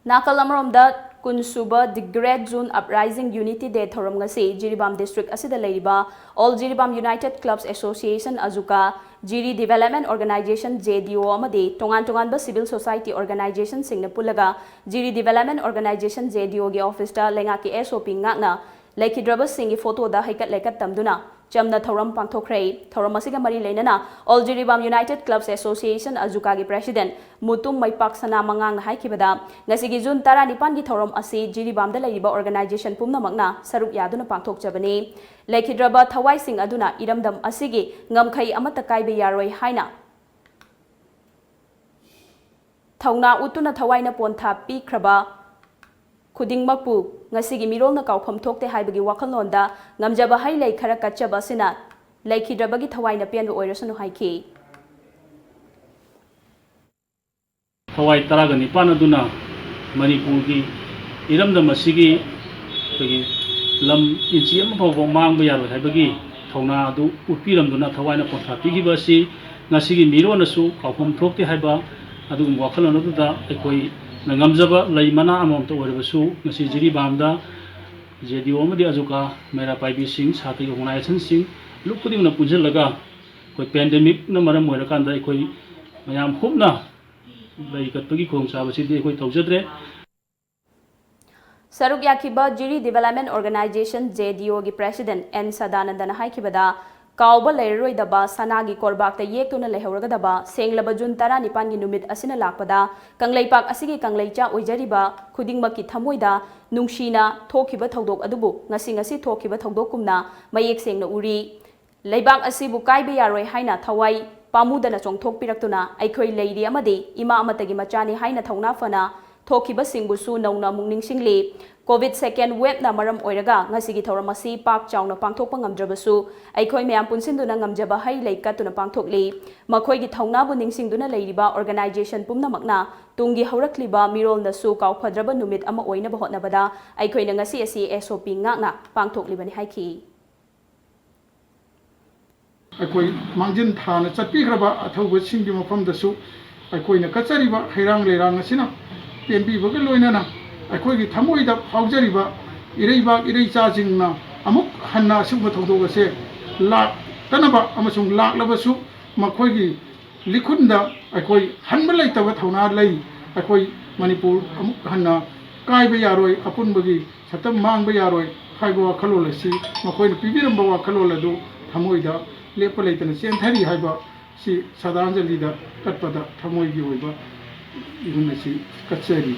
Nakal amromda Kunsuba the Great June Uprising Unity Day thorom ngasi Jiribam District asida leiba All Jiribam United Clubs Association Azuka Jiri Development Organization JDO amadi tongan ba civil society organization singna pulaga Jiri Development Organization JDO ge office ta lenga ki SOP ngakna Laikidraba singi photo da haikat lekat tamduna Jamna thoram pangthokhrei thoram asiga mari leinana All Jiribam United Clubs Association Azuka ge president Mutum Maipak Sana Mangang haikibada ngasigi June 19 gi thoram asi Jiribam da leiba organization pumnamakna saruk yaduna pangthokjabani Laikidraba thawai sing aduna iramdam asigi ngamkhai amata kaibe yaroi haina Thauna utuna thawaina pontha pikraba Kudingmakpu ngasigi mirolna kaufam thokte haibagi wakhalonda ngamjaba hai lei khara kachaba sina Laikidrabagi thawaina pianba oirasunu haiki Thawai taragani panaduna Manipurgi iramdam asigi lam inchi ama phaw mangba yaroi haibagi thauna adu upiramduna thawaina pontha pigibasi ngasigi mironasu kaufam thokte haiba adu wakhalonda ekoi Nangamjaba lay mana amom to warabasu ngasi Jiribamda JDO amadi Azuka Mera Paibi Singh Sati Organization Singh lukudi na punjalaga koi pandemic na maram moirakanda ekoi mayam khubna lay katpagi khongchabasi de ekoi tawjadre Saruk yakiba Jiri Development Organization JDO gi president N Sadanandana haikibada Kauba Leroidaba Sanagi Korbak the Yekuna Lehoragadaba, Senglaba Jun Tara Nipangi Numit Asina Lakpada, Kanglaipak Asigi Kangleicha Ujariba, Kudingmaki Tamoida, Nungshina, Tokiba Todok Adubu, Nasingasi Tokiba Todokumna, Mayek Seng no Uri, Laibak Asibu Kaibe Yaroi Haina Tawai, Pamudana Chong Tok Piraktuna, Aikoi Lady Amadi, Ima Amatagi Machani Haina Tauna Fana, Tokiba Singbusu Nauna Mungning Singli, COVID second wave na maram oiraga ngasigi thoramasi pak chawna pangthokpa ngamdrabasu aikoi mayam punsinduna ngamjaba hai leikatuna pangthokli makhoi gi thongna bu ningsingduna leiriba organization pumnamakna tungi haurakliba mirolna su kauphadraba numit ama oina ba hotnabada aikoi na ngasi asi SOP ngakna pangthoklibani haiki aikoi mangjin thana chatpigraba athauba singgi mafamdasu aikoi na kachariba hairang leirang asina penbi baga loinana अखोई थमोईद फाउजरीबा इरेबा इरेचाजिंगना अमुक हन्ना सुब थौदोगसे लाक्तनबा अमसुंग लाक्लबसु मखोईगी लिखुंदा अखोई हनबा लैतबा थौना लै अखोई मणिपुर अमुक हन्ना कायबा यारोय अपुनबगी सतम मांगबा यारोय हाइबा वाखलोलसी मखोईना पिबिरंबा वाखलोलदु थमोईदा लेप लैतन चेंथरी हाइबा सि सदांजलिदा कटपदा थमोईगी ओइबा इहुनसी कचेरी